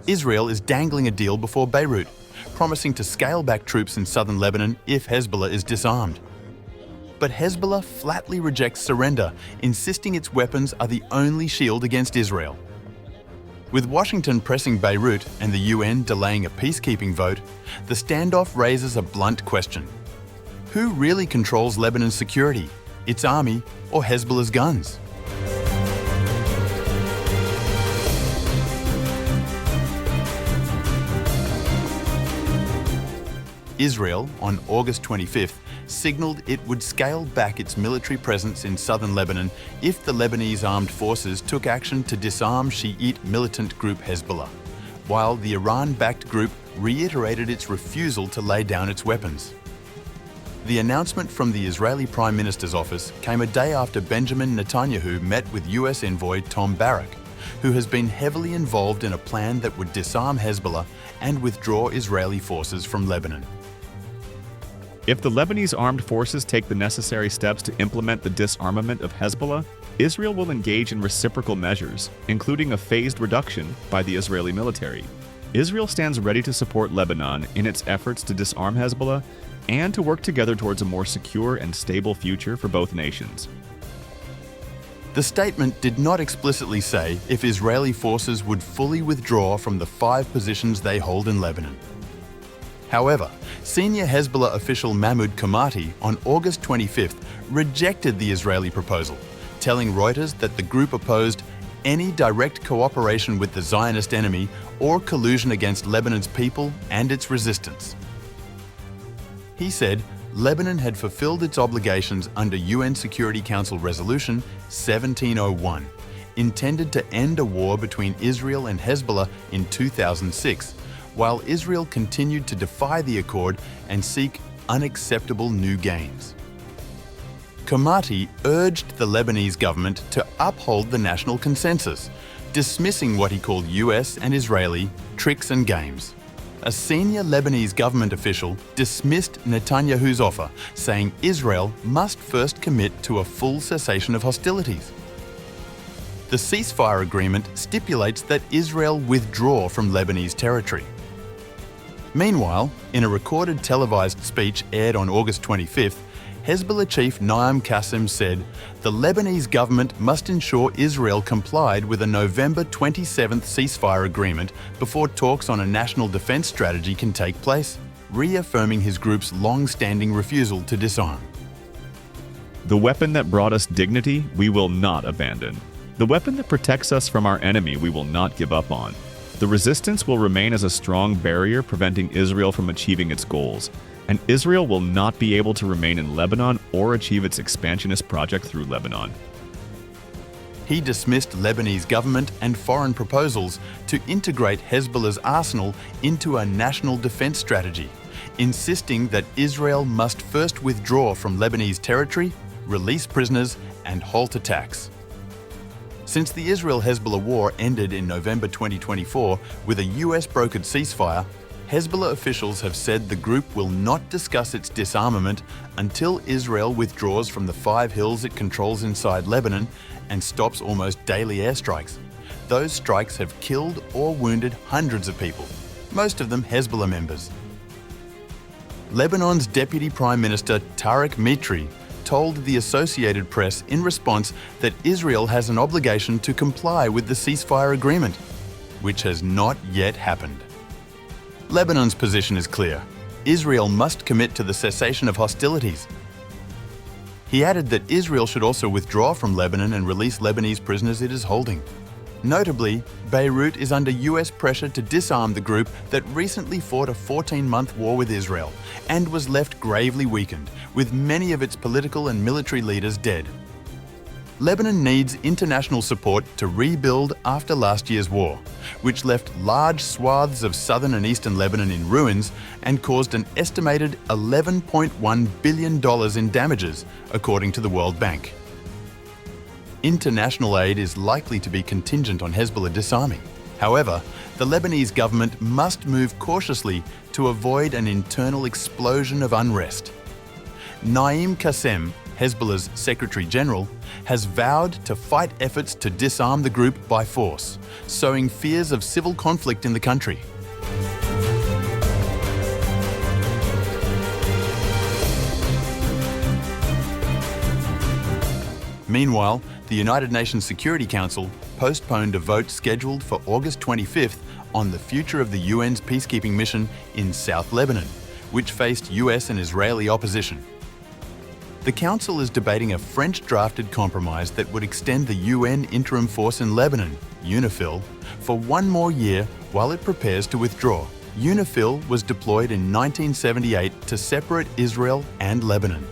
Israel is dangling a deal before Beirut, promising to scale back troops in southern Lebanon if Hezbollah is disarmed. But Hezbollah flatly rejects surrender, insisting its weapons are the only shield against Israel. With Washington pressing Beirut and the UN delaying a peacekeeping vote, the standoff raises a blunt question. Who really controls Lebanon's security, its army, or Hezbollah's guns? Israel, on August 25th, signalled it would scale back its military presence in southern Lebanon if the Lebanese armed forces took action to disarm Shiite militant group Hezbollah, while the Iran-backed group reiterated its refusal to lay down its weapons. The announcement from the Israeli Prime Minister's office came a day after Benjamin Netanyahu met with US envoy Tom Barak, who has been heavily involved in a plan that would disarm Hezbollah and withdraw Israeli forces from Lebanon. If the Lebanese armed forces take the necessary steps to implement the disarmament of Hezbollah, Israel will engage in reciprocal measures, including a phased reduction by the Israeli military. Israel stands ready to support Lebanon in its efforts to disarm Hezbollah and to work together towards a more secure and stable future for both nations. The statement did not explicitly say if Israeli forces would fully withdraw from the 5 positions they hold in Lebanon. However, senior Hezbollah official Mahmoud Komati on August 25th rejected the Israeli proposal, telling Reuters that the group opposed any direct cooperation with the Zionist enemy or collusion against Lebanon's people and its resistance. He said Lebanon had fulfilled its obligations under UN Security Council Resolution 1701, intended to end a war between Israel and Hezbollah in 2006, while Israel continued to defy the accord and seek unacceptable new gains. Komati urged the Lebanese government to uphold the national consensus, dismissing what he called US and Israeli tricks and games. A senior Lebanese government official dismissed Netanyahu's offer, saying Israel must first commit to a full cessation of hostilities. The ceasefire agreement stipulates that Israel withdraw from Lebanese territory. Meanwhile, in a recorded televised speech aired on August 25th, Hezbollah chief Naim Qassem said the Lebanese government must ensure Israel complied with a November 27th ceasefire agreement before talks on a national defense strategy can take place, reaffirming his group's long-standing refusal to disarm. The weapon that brought us dignity, we will not abandon. The weapon that protects us from our enemy, we will not give up on. The resistance will remain as a strong barrier preventing Israel from achieving its goals, and Israel will not be able to remain in Lebanon or achieve its expansionist project through Lebanon. He dismissed Lebanese government and foreign proposals to integrate Hezbollah's arsenal into a national defense strategy, insisting that Israel must first withdraw from Lebanese territory, release prisoners, and halt attacks. Since the Israel-Hezbollah war ended in November 2024 with a US-brokered ceasefire, Hezbollah officials have said the group will not discuss its disarmament until Israel withdraws from the 5 hills it controls inside Lebanon and stops almost daily airstrikes. Those strikes have killed or wounded hundreds of people, most of them Hezbollah members. Lebanon's Deputy Prime Minister Tariq Mitri told the Associated Press in response that Israel has an obligation to comply with the ceasefire agreement, which has not yet happened. Lebanon's position is clear. Israel must commit to the cessation of hostilities. He added that Israel should also withdraw from Lebanon and release Lebanese prisoners it is holding. Notably, Beirut is under US pressure to disarm the group that recently fought a 14-month war with Israel and was left gravely weakened, with many of its political and military leaders dead. Lebanon needs international support to rebuild after last year's war, which left large swaths of southern and eastern Lebanon in ruins and caused an estimated $11.1 billion in damages, according to the World Bank. International aid is likely to be contingent on Hezbollah disarming. However, the Lebanese government must move cautiously to avoid an internal explosion of unrest. Naim Qassem, Hezbollah's Secretary General, has vowed to fight efforts to disarm the group by force, sowing fears of civil conflict in the country. Meanwhile, the United Nations Security Council postponed a vote scheduled for August 25th on the future of the UN's peacekeeping mission in South Lebanon, which faced US and Israeli opposition. The Council is debating a French-drafted compromise that would extend the UN Interim Force in Lebanon, UNIFIL, for one more year while it prepares to withdraw. UNIFIL was deployed in 1978 to separate Israel and Lebanon.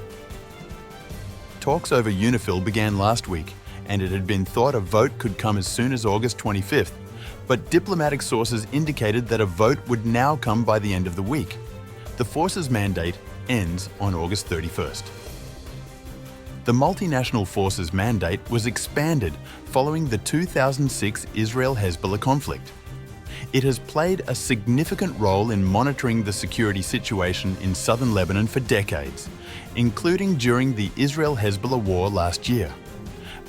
Talks over UNIFIL began last week, and it had been thought a vote could come as soon as August 25th, but diplomatic sources indicated that a vote would now come by the end of the week. The force's mandate ends on August 31st. The multinational force's mandate was expanded following the 2006 Israel-Hezbollah conflict. It has played a significant role in monitoring the security situation in southern Lebanon for decades, including during the Israel-Hezbollah war last year.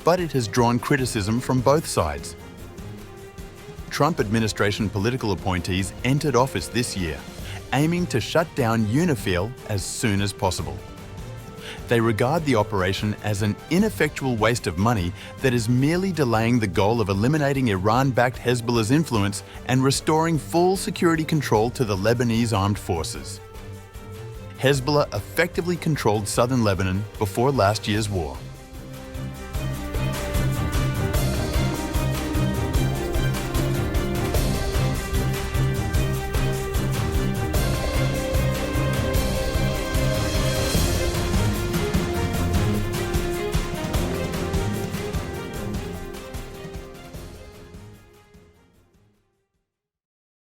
But it has drawn criticism from both sides. Trump administration political appointees entered office this year, aiming to shut down UNIFIL as soon as possible. They regard the operation as an ineffectual waste of money that is merely delaying the goal of eliminating Iran-backed Hezbollah's influence and restoring full security control to the Lebanese armed forces. Hezbollah effectively controlled southern Lebanon before last year's war.